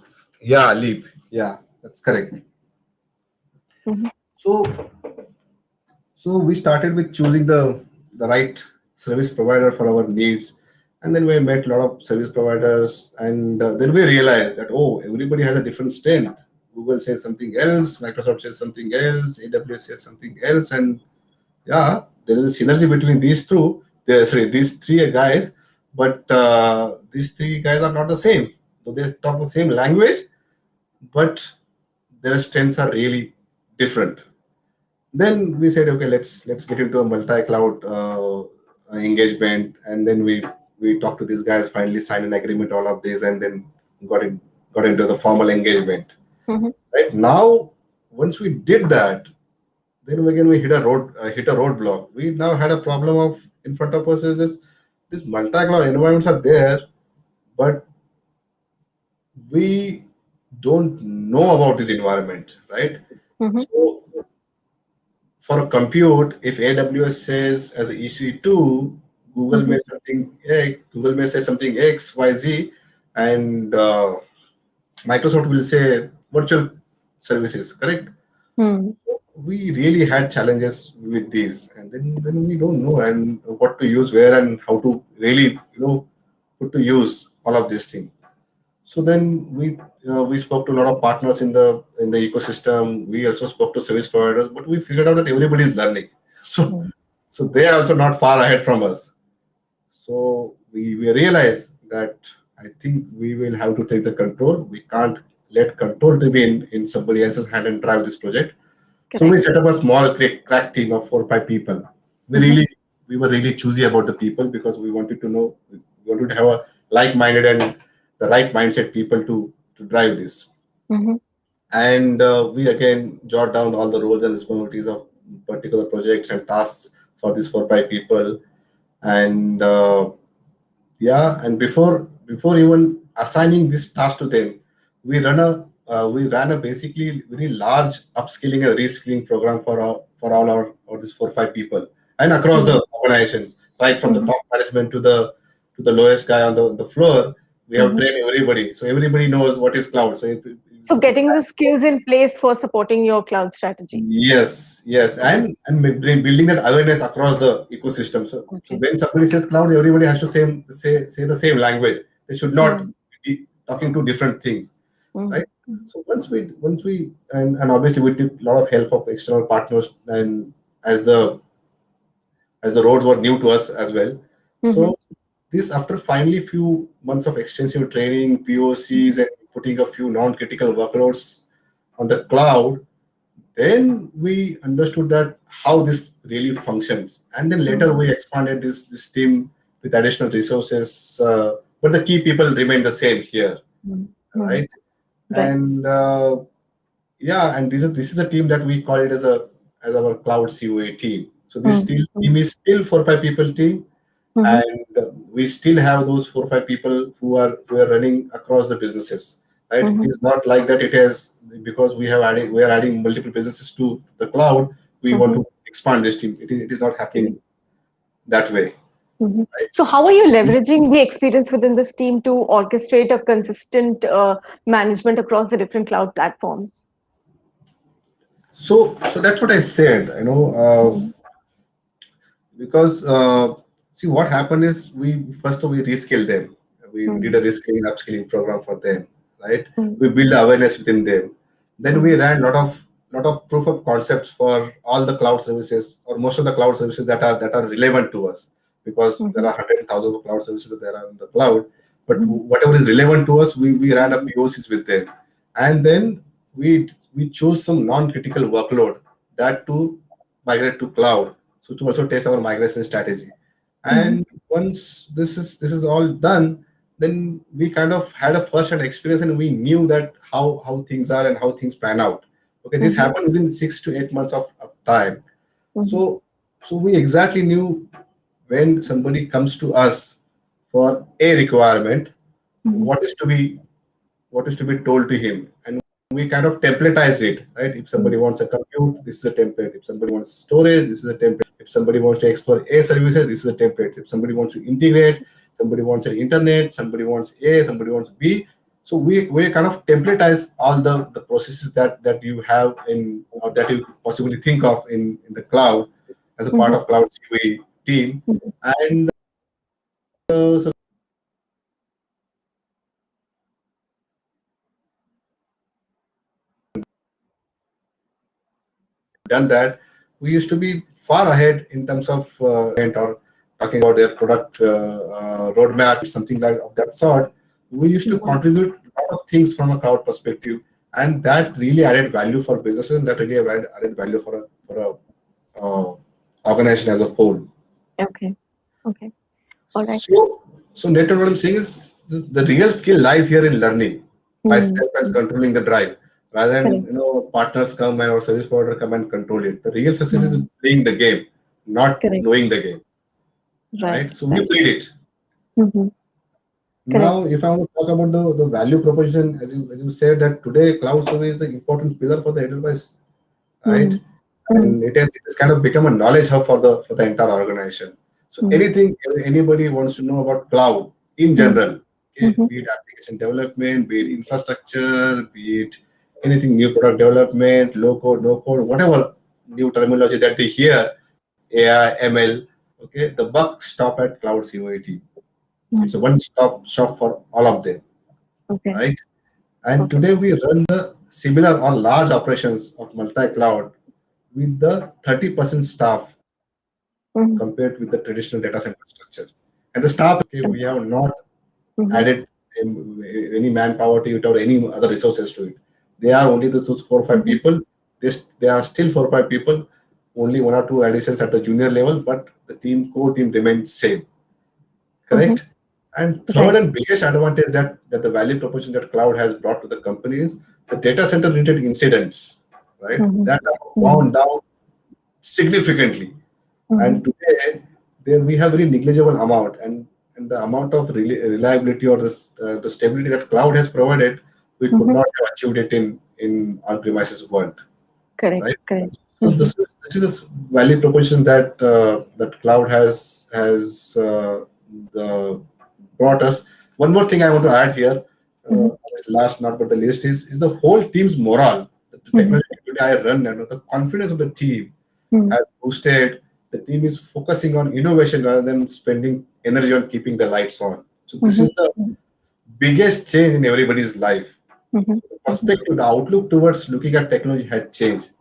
Yeah, leap. Yeah, that's correct. Mhm. So, so we started with choosing the right service provider for our needs, and then we met a lot of service providers, and then we realized that, oh, everybody has a different strength. Google says something else, Microsoft says something else, AWS says something else, and yeah, there is a synergy between these two. Sorry, these three guys, but these three guys are not the same. So they talk the same language, but their strengths are really different. Then we said, okay, let's get into a multi-cloud engagement, and then we talked to these guys, finally signed an agreement, all of this, and then got in, got into the formal engagement. Mhm. Right now, once we did that, then again we hit a roadblock. We now had a problem of in front of us is this multi-cloud environments are there, but we don't know about this environment, right? Mhm. So for compute, if AWS says as a EC2, Mhm. Google may say something X, Y, Z, and Microsoft will say virtual services, correct? Mhm. We really had challenges with these, and then we don't know and what to use where and how to really put to use all of these things. So then we spoke to a lot of partners in the ecosystem. We also spoke to service providers, but we figured out that everybody is learning. So Mhm. so they are also not far ahead from us. So we realized that I think we will have to take the control. We can't let control to be in somebody else's hand and drive this project. So we Correct. set up a small crack team of 4 or 5 people. We Mhm. really we were really choosy about the people because we wanted to know, we wanted to have a like-minded and the right mindset people to drive this. Mhm. And we again jot down all the roles and responsibilities of particular projects and tasks for these 4 or 5 people. And yeah, and before even assigning this task to them, we ran a basically very large upskilling and reskilling program for all our or these 4 or 5 people and across Mhm. the organizations, right from the Mhm. top management to the lowest guy on the floor. We have Mhm. trained everybody, so everybody knows what is cloud. So So getting the skills in place for supporting your cloud strategy. yes, yes, Okay. and building that awareness across the ecosystem. So Okay. when somebody says cloud, everybody has to say the same language. They should not Mhm. be talking to different things, right? Mhm. Mhm. So once we and obviously we took a lot of help of external partners, and as the roads were new to us as well. Mhm. So this after finally few months of extensive training, POCs, and putting a few non-critical workloads on the cloud, then we understood that how this really functions, and then later Mhm. we expanded this team with additional resources, but the key people remain the same here, Mhm. Mhm. right? Right. And yeah, and this is a team that we call it as our cloud COA team. So this team is still 4 or 5 people team, and we still have those 4 or 5 people who are running across the businesses. Right? It is not like that. It is because we are adding multiple businesses to the cloud. We want to expand this team. It is not happening that way. Right? So, how are you leveraging the experience within this team to orchestrate a consistent management across the different cloud platforms? So that's what I said. Because see what happened is we reskilled them. We did a reskilling upskilling program for them, right? We build awareness within them. Then we ran lot of proof of concepts for all the cloud services or most of the cloud services that are relevant to us, because there are hundreds and thousands of cloud services that are in the cloud. But whatever is relevant to us, we ran a POCs with them, and then we chose some non-critical workload that to migrate to cloud, so to also test our migration strategy. And once this is all done, then we kind of had a first-hand experience, and we knew that how things are and how things pan out. Okay, this happened within 6 to 8 months of time. So we exactly knew when somebody comes to us for a requirement, what is to be told to him, and we kind of templatize it, right? If somebody wants a compute, this is a template. If somebody wants storage, this is a template. If somebody wants to explore A services, this is a template. If somebody wants to integrate, somebody wants an internet, somebody wants A, somebody wants B. So we kind of templatize all the processes that you have in, or that you possibly think of in the cloud as a part of cloud COE team. And so done that, we used to be far ahead in terms of or talking about their product roadmap, something like of that sort. We used to contribute a lot of things from a cloud perspective, and that really added value for businesses, and that really added value for a organization as a whole. Okay. Okay. All right. So later, what I'm saying is the real skill lies here in learning myself and controlling the drive, rather than partners come and or service provider come and control it. The real success is playing the game, not Correct. knowing the game. Right? So we played it. Now, if I want to talk about the value proposition, as you said, that today cloud service is an important pillar for the Edelweiss, right? And it has kind of become a knowledge hub for the entire organization. So anything anybody wants to know about cloud in general, okay, be it application development, be it infrastructure, be it anything new product development, low code, no code, whatever new terminology that they hear, AI, ML, okay, the buck stop at cloud COE. It's a one-stop shop for all of them, right? And today we run the similar or large operations of multi-cloud with the 30% staff compared with the traditional data center structure. And the staff, okay, we have not added any manpower to it or any other resources to it. They are only those 4 or 5 people. They are still 4 or 5 people, only 1 or 2 additions at the junior level, but the core team remains same. Correct? And third and biggest advantage that the value proposition that cloud has brought to the company is the data center related incidents, right? That have gone down significantly. And today, we have very negligible amount, and the amount of reliability or the stability that cloud has provided, we could not have achieved it in on-premises world. Correct. Right? Correct. So this is the value proposition that that cloud has brought us. One more thing I want to add here, last not but the least, is the whole team's morale. The technology today I run, and the confidence of the team has boosted. The team is focusing on innovation rather than spending energy on keeping the lights on. So this is the biggest change in everybody's life. The perspective, the outlook towards looking at technology has changed.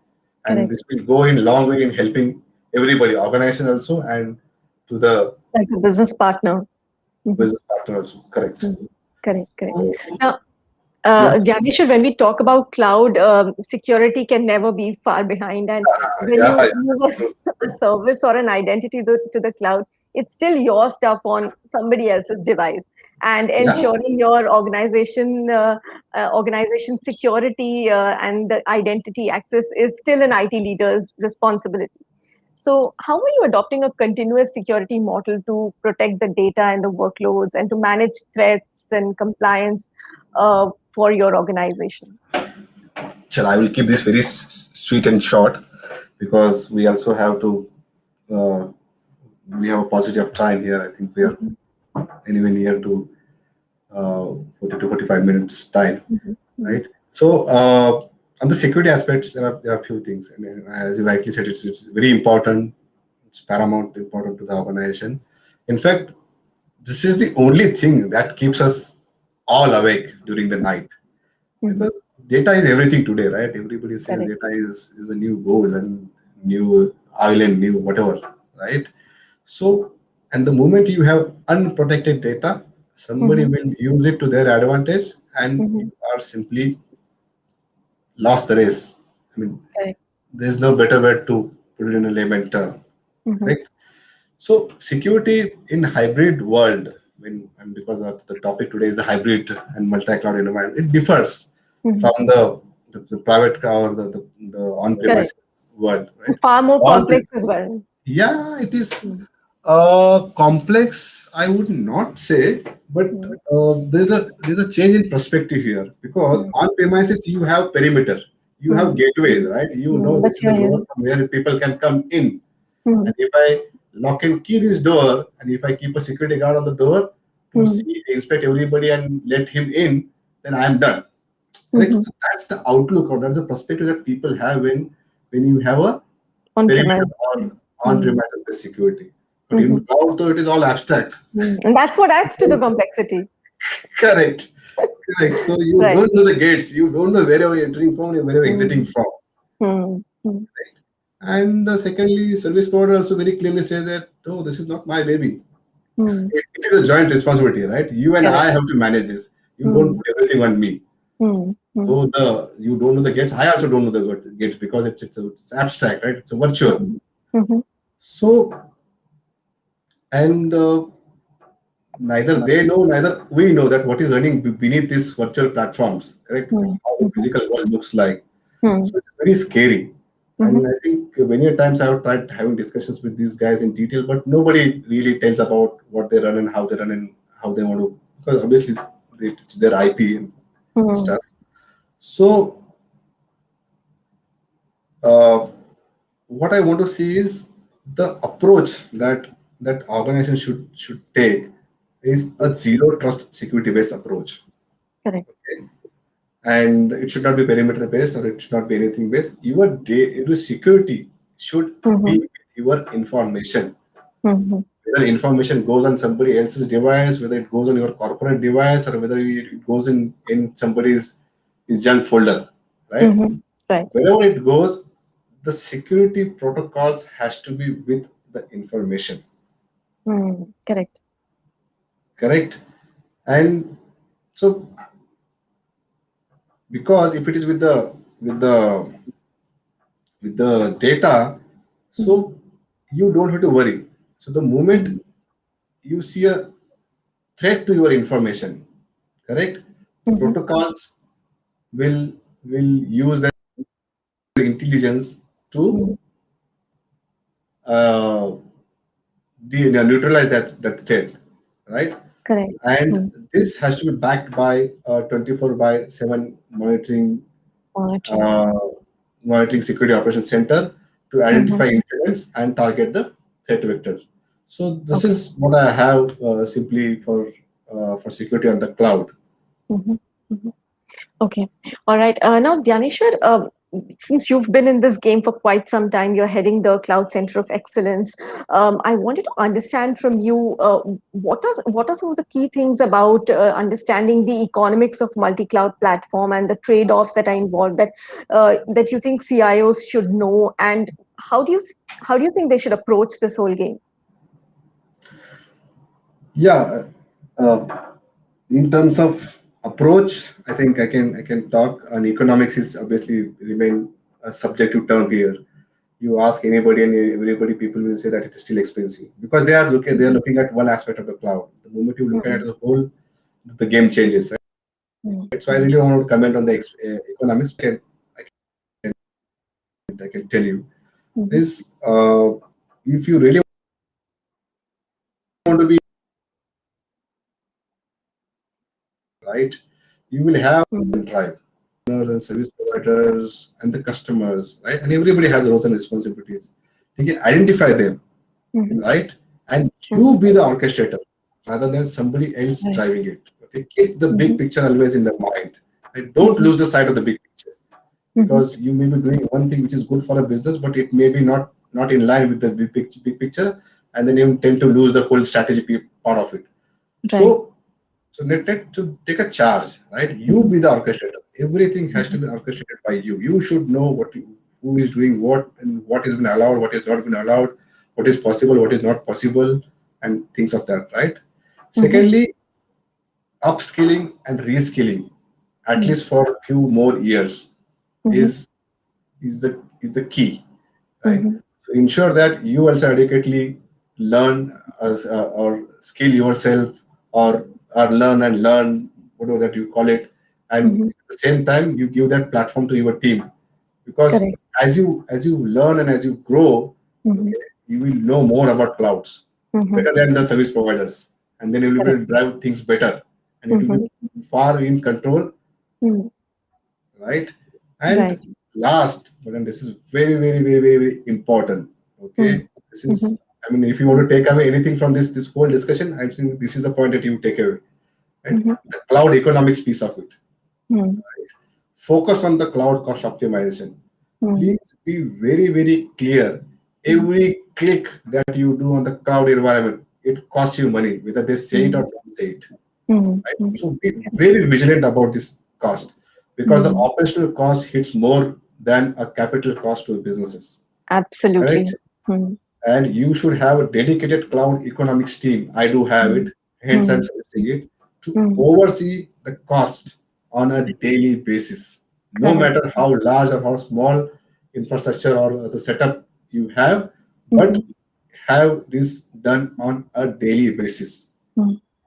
And this will go in long way in helping everybody, organization also, and to the like a business partner. business partner also. Correct. Correct. So, Now, yeah. Dnyaneshwar, when we talk about cloud, security can never be far behind. And when you move a service or an identity to the cloud, it's still your stuff on somebody else's device, and Yeah. ensuring your organization security and the identity access is still an IT leader's responsibility. So, how are you adopting a continuous security model to protect the data and the workloads and to manage threats and compliance for your organization? Chal, I will keep this very sweet and short because we also have to. Uh, we have a positive time here. I think we are Mhm, anywhere near to 40 to 45 minutes time, mhm, mhm, right? So on the security aspects, there are a few things. I mean, as you rightly said, it's very important. It's paramount important to the organization. In fact, this is the only thing that keeps us all awake during the night mhm. because data is everything today, right? Everybody says Correct. data is the new gold and new oil and new whatever, right? So, and the moment you have unprotected data, somebody Mhm, will use it to their advantage, and mhm. you are simply lost the race. I mean, Correct. there's no better way to put it in a layman term, Mhm, correct? So, security in hybrid world, and because of the topic today is the hybrid and multi-cloud environment, it differs mhm. from the private cloud or the Correct. on-premises world, right? Far more On complex as well. Yeah, it is Mhm, complex. I would not say, but mhm, there's a change in perspective here because mhm, on premises you have perimeter, you have mhm, gateways, mhm, right? You know mhm. this But is the here, door yeah. from where people can come in, Mhm, and if I lock and key this door, and if I keep a security guard on the door to mhm, see, inspect everybody and let him in, then I am done. Correct? mhm. So that's the outlook or that's the perspective that people have when you have a On perimeter premise. or Mhm, on-premise security. But in mhm, cloud, though, it is all abstract. mhm. And that's what adds to the complexity. Correct. Correct. So you Right. don't know the gates. You don't know wherever you're entering from and wherever you're exiting Mhm, from. mhm, mhm, And secondly, service provider also very clearly says that, oh, this is not my baby. mhm. It is a joint responsibility, right? You and Correct. I have to manage this. You don't Mhm, put everything on me. mhm, mhm, So you don't know the gates. I also don't know the gates because it's abstract, right? It's a virtual. mhm, mhm, So and neither they know, neither we know that what is running beneath these virtual platforms, correct? mhm, How the mhm, physical world looks like. mhm, So it's very scary. mhm, And I think many a times I have tried having discussions with these guys in detail, but nobody really tells about what they run and how they run and how they want to, because obviously it's their IP and mhm. stuff. So uh, what I want to see is the approach that organization should take is a zero trust security based approach. Correct. And it should not be perimeter based or it should not be anything based. Your security should be Mhm, with your information. mhm, Whether information goes on somebody else's device, whether it goes on your corporate device, or whether it goes in somebody's junk folder, right? mhm. Right. Wherever it goes, the security protocols has to be with the information, Mhm. Correct. correct? And so because if it is with the with the data, Mhm, so you don't have to worry. So the moment mhm, you see a threat to your information, correct, the mhm, protocols will use their intelligence to mhm. uh, neutralize that threat, right? Correct. And Mhm. this has to be backed by a 24 by 7 Monitoring. uh, monitoring security operations center to Mhm. identify incidents and target the threat vectors. So this Okay. is what I have simply for security on the cloud. Mhm, mhm. Okay. All right. Now, Dhyaneshwar, since you've been in this game for quite some time, you're heading the Cloud Center of Excellence. I wanted to understand from you what are some of the key things about understanding the economics of multi-cloud platform and the trade-offs that are involved that you think CIOs should know, and how do you how do you think they should approach this whole game? Yeah, in terms of approach, I think I can talk. And economics is obviously remain a subjective term here. you ask anybody and everybody, people will say that it is still expensive because they are looking at one aspect of the cloud. The moment you look at the whole, the game changes, right? So I really don't want to comment on the economics. I can tell you is if you really want to be right, you will have drive and service providers and the customers, right? And everybody has roles and responsibilities. You can identify them, right? And you be the orchestrator rather than somebody else driving it. Okay, keep the big picture always in the mind. And don't lose the sight of the big picture because you may be doing one thing which is good for a business, but it may be not in line with the big picture, and then you tend to lose the whole strategy part of it. Right. So net to take a charge, right? You be the orchestrator. Everything has to be orchestrated by you. You should know who is doing what and what is been allowed, what is not been allowed, what is possible, what is not possible, and things of that, right? Secondly, upskilling and reskilling, at least for a few more years, is the key, right? So ensure that you also adequately learn or skill yourself or learn whatever that you call it, and at the same time you give that platform to your team because Correct. as you learn and as you grow, you will know more about clouds better than the service providers, and then you will be able to drive things better, and it will be far in control, right? And Right. last, but then this is very, very, very, very, very important. Okay, this is. I mean, if you want to take away anything from this whole discussion, I think this is the point that you take away. Right? The cloud economics piece of it. Focus on the cloud cost optimization. Please be very, very clear. Every click that you do on the cloud environment, it costs you money, whether they say it or don't say it. Right? So be very vigilant about this cost because the operational cost hits more than a capital cost to businesses. Absolutely. Correct? And you should have a dedicated cloud economics team. I do have it, hence I'm suggesting it, to oversee the cost on a daily basis. No matter how large or how small infrastructure or the setup you have, but have this done on a daily basis.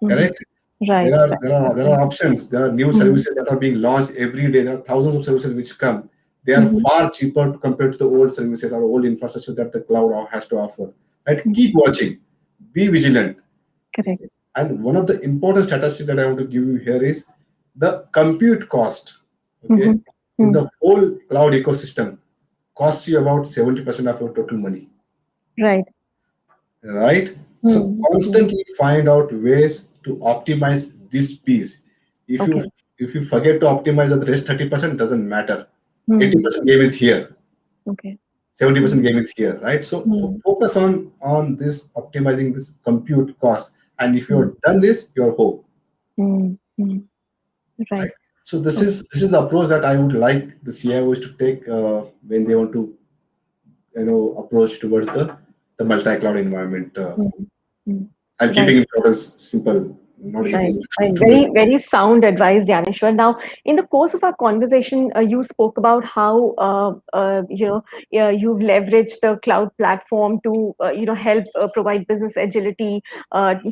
Correct? Right. There are options. There are new services that are being launched every day. There are thousands of services which come. They are far cheaper compared to the old services or old infrastructure that the cloud has to offer. Right? Keep watching. Be vigilant. Correct. And one of the important statistics that I want to give you here is the compute cost. Okay, in the whole cloud ecosystem costs you about 70% of your total money. Right. Right. So constantly find out ways to optimize this piece. If you forget to optimize the rest 30%, doesn't matter. 80% game is here. Okay. 70% game is here, right? So focus on this optimizing this compute cost. And if you're done this, you're home. Right. So this is the approach that I would like the CIOs to take when they want to approach towards the multi-cloud environment. I'm keeping it short and simple, not Right. getting Right. too Very, much. very sound advice, Dnyaneshwar. Now, in the course of our conversation, you spoke about how you've leveraged the cloud platform to help provide business agility,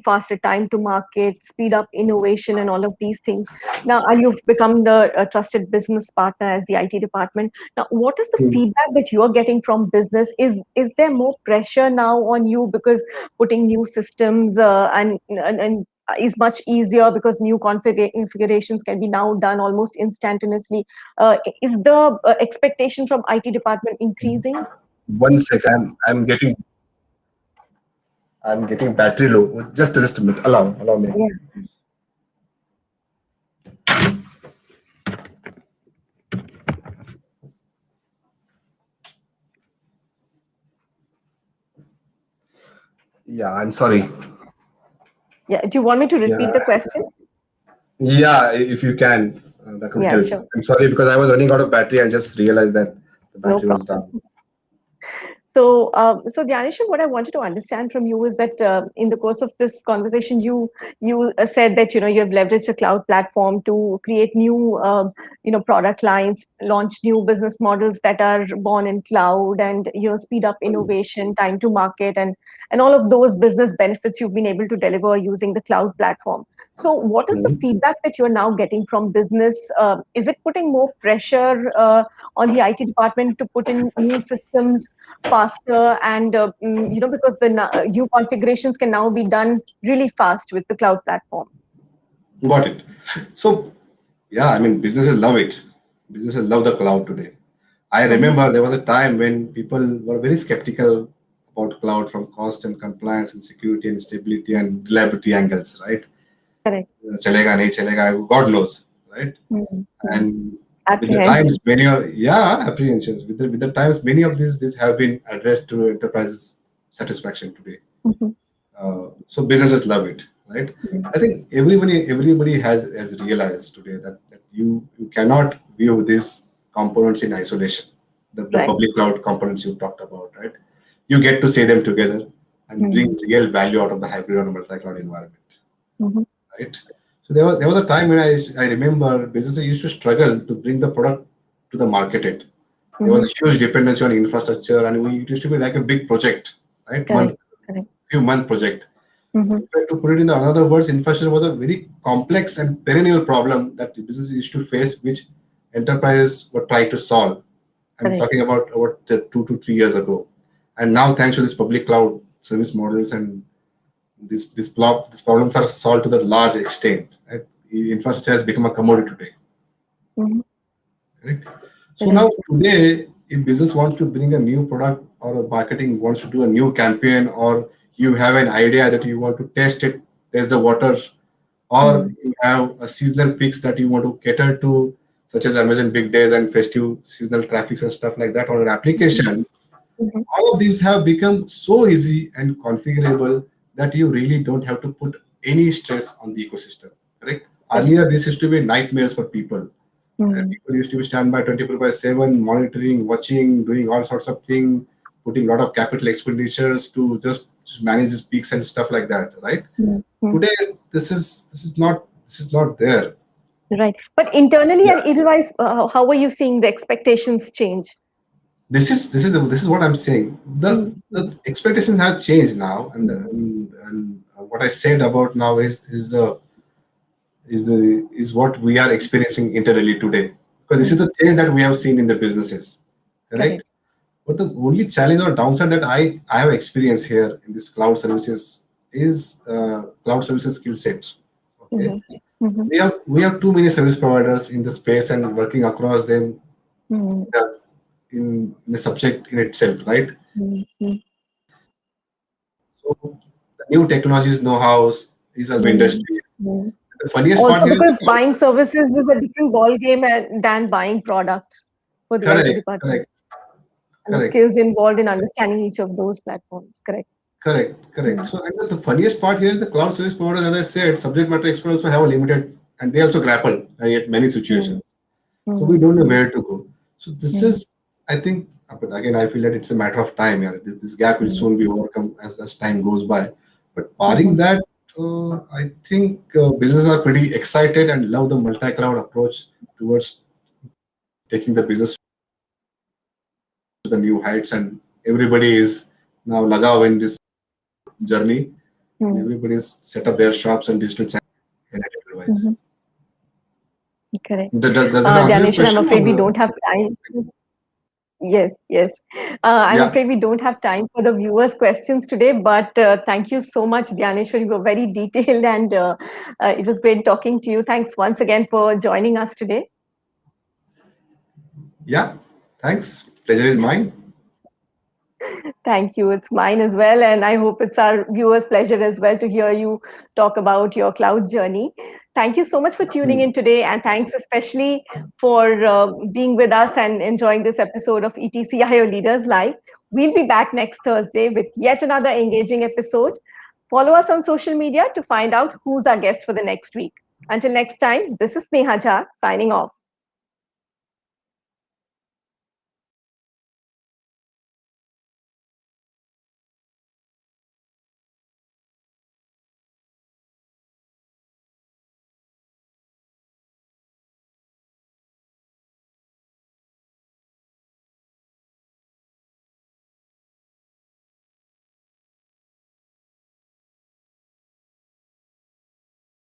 faster time to market, speed up innovation, and all of these things. Now, and you've become the trusted business partner as the IT department. Now, what is the feedback that you are getting from business? Is there more pressure now on you because putting new systems and is much easier because new configurations can be now done almost instantaneously. Is the expectation from IT department increasing? One sec, I'm getting battery low. Just a minute. Allow me. Yeah. Yeah, I'm sorry. Yeah. Do you want me to repeat Yeah, the question? yeah. If you can, that would Yeah, help. sure. I'm sorry because I was running out of battery. I just realized that the No battery was problem. down. So Dnyaneshwar, what I wanted to understand from you is that in the course of this conversation, you said that you have leveraged a cloud platform to create new product lines, launch new business models that are born in cloud, and speed up innovation, time to market, and all of those business benefits you've been able to deliver using the cloud platform. So, what is the Mhm. feedback that you're now getting from business? Is it putting more pressure on the IT department to put in new systems faster, and because the new configurations can now be done really fast with the cloud platform? Got it. So, yeah, I mean, businesses love it. Businesses love the cloud today. I Hmm. remember there was a time when people were very skeptical about cloud from cost and compliance and security and stability and reliability angles, right? Correct. Chalega, nahi chalega, God knows, right? Mm-hmm. And with the Apprehension. times, yeah, apprehensions. With the times, many of these have been addressed to enterprises' satisfaction today. Hmm. So businesses love it, right? I think everybody has realized today that you cannot view these components in isolation. The Right. public cloud components you talked about, right? You get to see them together and bring Mm-hmm. real value out of the hybrid or multi-cloud environment, Mm-hmm. right? So there was a time when I remember businesses used to struggle to bring the product to the market. There was Mm-hmm. a huge dependency on infrastructure, and it used to be like a big project, right? Correct. Correct. Few month project. Mm-hmm. In fact, to put it in the another words, infrastructure was a very complex and perennial problem that the businesses used to face, which enterprises were trying to solve. I'm Correct. talking about the 2 to 3 years ago, and now thanks to this public cloud service models and these problems are solved to the large extent. Right? Infrastructure has become a commodity today. Mm-hmm. Right? So now Right. today, if business wants to bring a new product or a marketing wants to do a new campaign, or you have an idea that you want to test the waters, or Mm-hmm. you have a seasonal peaks that you want to cater to, such as Amazon big days and festive seasonal traffics and stuff like that on an application, Mm-hmm. all of these have become so easy and configurable that you really don't have to put any stress on the ecosystem. Correct? Correct. Earlier, this used to be nightmares for people. And Mm-hmm. people used to be standby 24/7, monitoring, watching, doing all sorts of things, putting a lot of capital expenditures to just manage these peaks and stuff like that. Right? Mm-hmm. Today, this is not there. Right. But internally Yeah. at Edelweiss, how are you seeing the expectations change? This is what I'm saying. The Mm-hmm. the expectations have changed now, and what I said about now is what we are experiencing internally today. Because this is Mm-hmm. the change that we have seen in the businesses, correct? Correct. But the only challenge or downside that I have experienced here in this cloud services is cloud services skill sets. Okay, Mm-hmm. Mm-hmm. we have too many service providers in the space and working across them Mm-hmm. uh, in a subject in itself, right? Mm-hmm. So the new technologies know-hows is a industry. Mm-hmm. The funniest part Also, here is the because buying services is a different ball game than buying products for the IT correct, department, correct, and the correct. skills involved in understanding each of those platforms. Correct. Correct, correct. Mm-hmm. So, and the funniest part here is the cloud service providers, as I said, subject matter experts also have a limited, and they also grapple at many situations. So we don't know Mm-hmm. where to go. So this is, I think, but again, I feel that it's a matter of time. Yeah, this gap will Mm-hmm. soon be overcome as time goes by. But barring Mm-hmm. that, I think businesses are pretty excited and love the multi-cloud approach towards taking the business to the new heights, and everybody is now lagav in this journey, and Mm-hmm. everybody's set up their shops and digital channels in Edelweiss. Mm-hmm. Correct. Does that answer your Dnyaneshwar, I'm question? afraid we Or, don't have time. Yes, yes. I'm yeah, afraid we don't have time for the viewers' questions today, but thank you so much, Dnyaneshwar. You were very detailed, and it was great talking to you. Thanks once again for joining us today. yeah. Thanks. Pleasure is mine. Thank you. It's mine as well. And I hope it's our viewers' pleasure as well to hear you talk about your cloud journey. Thank you so much for tuning in today. And thanks especially for being with us and enjoying this episode of ETCIO Leaders Live. We'll be back next Thursday with yet another engaging episode. Follow us on social media to find out who's our guest for the next week. Until next time, this is Sneha Jha signing off.